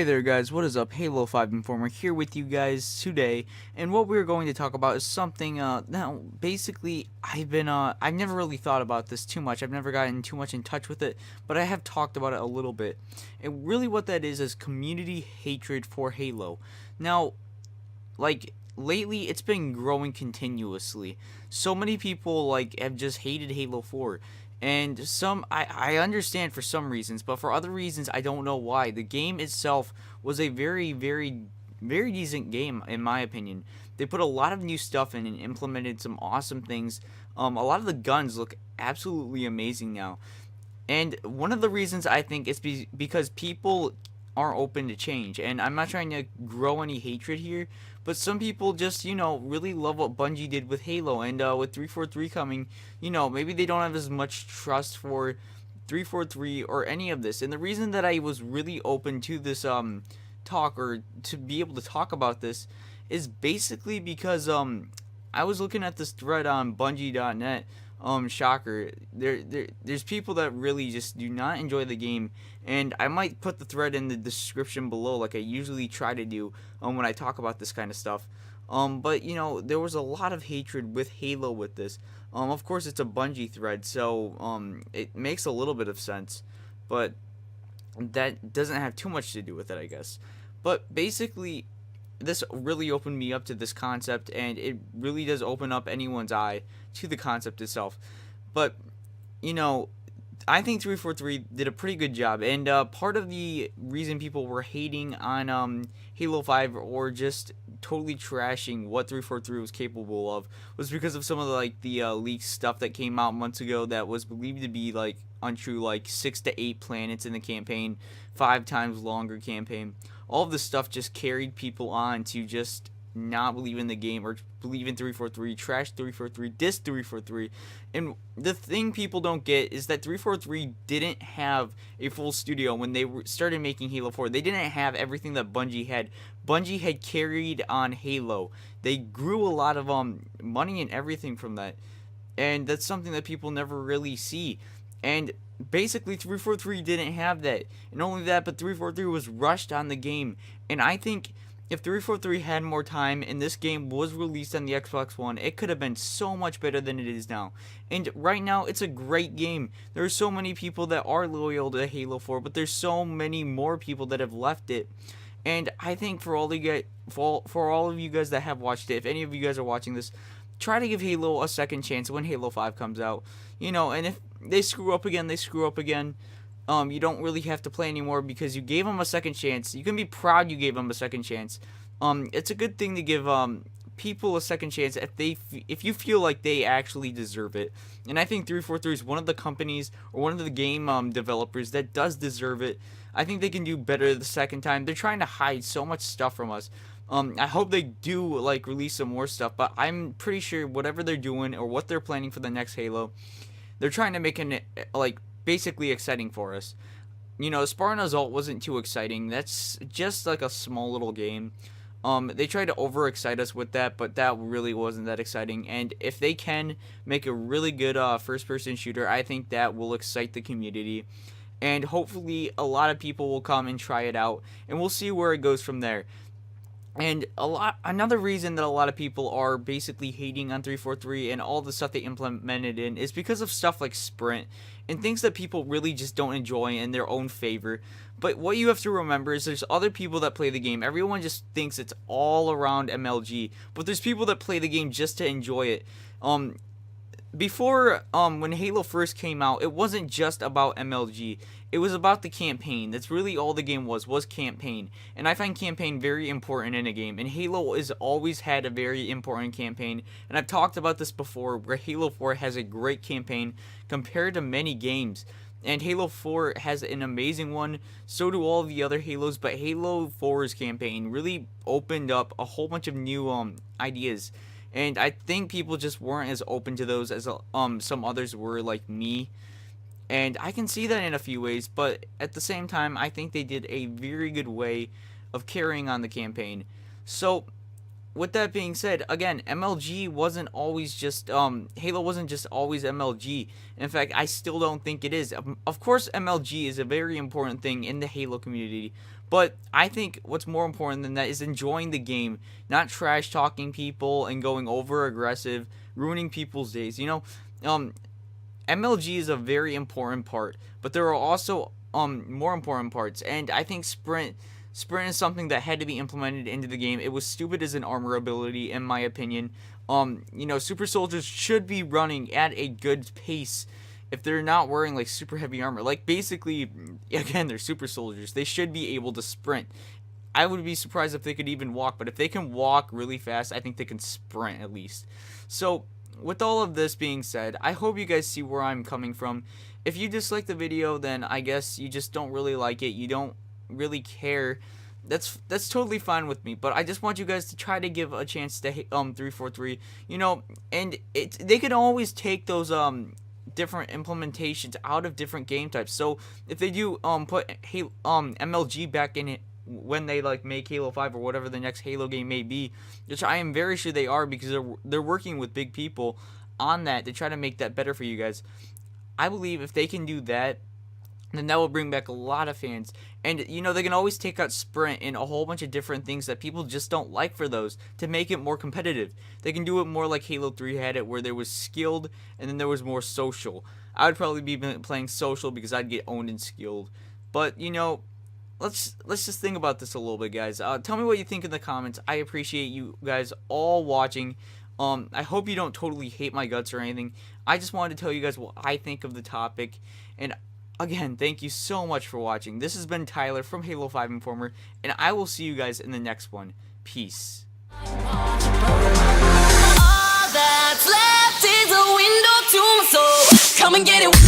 Hey there guys, what is up? Halo 5 Informer here with you guys today, and what we're going to talk about is something, now, basically, I've never really thought about this too much, I've never gotten too much in touch with it, but I have talked about it a little bit, and really what that is community hatred for Halo. Now, like, lately, it's been growing continuously. So many people, like, have just hated Halo 4, and I understand for some reasons, but for other reasons I don't know why. The game itself was a very decent game in my opinion. They put a lot of new stuff in and implemented some awesome things. A lot of the guns look absolutely amazing now, and one of the reasons I think is because people are open to change. And I'm not trying to grow any hatred here, but some people just, really love what Bungie did with Halo. And with 343 coming, maybe they don't have as much trust for 343 or any of this. And the reason that I was really open to this talk, or to be able to talk about this, is basically because I was looking at this thread on Bungie.net. Shocker. There's people that really just do not enjoy the game, and I might put the thread in the description below, like I usually try to do when I talk about this kind of stuff. But there was a lot of hatred with Halo with this. Of course, it's a Bungie thread, so it makes a little bit of sense, but that doesn't have too much to do with it, I guess. But basically, this really opened me up to this concept, and it really does open up anyone's eye to the concept itself. But I think 343 did a pretty good job, and part of the reason people were hating on Halo 5, or just totally trashing what 343 was capable of, was because of some of the leaked stuff that came out months ago that was believed to be untrue, like 6 to 8 planets in the campaign, 5 times longer campaign. All of this stuff just carried people on to just not believe in the game, or believe in 343, trash 343, diss 343. And the thing people don't get is that 343 didn't have a full studio when they started making Halo 4. They didn't have everything that Bungie had. Bungie had carried on Halo. They grew a lot of money and everything from that, and that's something that people never really see. And basically 343 didn't have that. And only that, but 343 was rushed on the game. And I think if 343 had more time and this game was released on the Xbox One, it could have been so much better than it is now. And right now, it's a great game. There are so many people that are loyal to Halo 4, but there's so many more people that have left it. And I think for all of you guys that have watched it, if any of you guys are watching this, try to give Halo a second chance when Halo 5 comes out. And if they screw up again, they screw up again. You don't really have to play anymore because you gave them a second chance. You can be proud you gave them a second chance. It's a good thing to give people a second chance if you feel like they actually deserve it. And I think 343 is one of the companies, or one of the game developers, that does deserve it. I think they can do better the second time. They're trying to hide so much stuff from us. I hope they do release some more stuff, but I'm pretty sure whatever they're doing or what they're planning for the next Halo, they're trying to make it basically exciting for us. Spartan Assault wasn't too exciting. That's just a small little game. They tried to overexcite us with that, but that really wasn't that exciting. And if they can make a really good first-person shooter, I think that will excite the community. And hopefully a lot of people will come and try it out, and we'll see where it goes from there. And another reason that a lot of people are basically hating on 343 and all the stuff they implemented in is because of stuff like Sprint and things that people really just don't enjoy in their own favor. But what you have to remember is there's other people that play the game. Everyone just thinks it's all around MLG, but there's people that play the game just to enjoy it. Before, when Halo first came out, it wasn't just about MLG. It was about the campaign. That's really all the game was campaign. And I find campaign very important in a game. And Halo has always had a very important campaign. And I've talked about this before, where Halo 4 has a great campaign compared to many games. And Halo 4 has an amazing one. So do all the other Halos. But Halo 4's campaign really opened up a whole bunch of new ideas. And I think people just weren't as open to those as some others were, like me. And I can see that in a few ways, but at the same time, I think they did a very good way of carrying on the campaign. So, with that being said, again, MLG wasn't always just, Halo wasn't just always MLG. In fact, I still don't think it is. Of course, MLG is a very important thing in the Halo community, But I think what's more important than that is enjoying the game, not trash talking people and going over aggressive, ruining people's days. MLG is a very important part, but there are also more important parts, and I think sprint is something that had to be implemented into the game. It was stupid as an armor ability, in my opinion. Super soldiers should be running at a good pace if they're not wearing like super heavy armor. Like, basically, again, they're super soldiers. They should be able to sprint. I would be surprised if they could even walk, but if they can walk really fast, I think they can sprint at least. So, with all of this being said, I hope you guys see where I'm coming from. If you dislike the video, then I guess you just don't really like it. You don't really care. That's totally fine with me, but I just want you guys to try to give a chance to 343, and they can always take those different implementations out of different game types. So if they do put MLG back in it when they like make Halo 5 or whatever the next Halo game may be, which I am very sure they are, because they're working with big people on that to try to make that better for you guys. I believe if they can do that, then that will bring back a lot of fans. And, they can always take out sprint and a whole bunch of different things that people just don't like for those to make it more competitive. They can do it more like Halo 3 had it, where there was skilled and then there was more social. I would probably be playing social because I'd get owned in skilled. But, let's just think about this a little bit, guys. Tell me what you think in the comments. I appreciate you guys all watching. I hope you don't totally hate my guts or anything. I just wanted to tell you guys what I think of the topic. And again, thank you so much for watching. This has been Tyler from Halo 5 Informer, and I will see you guys in the next one. Peace. All that's left is a window to my soul. Come and get it.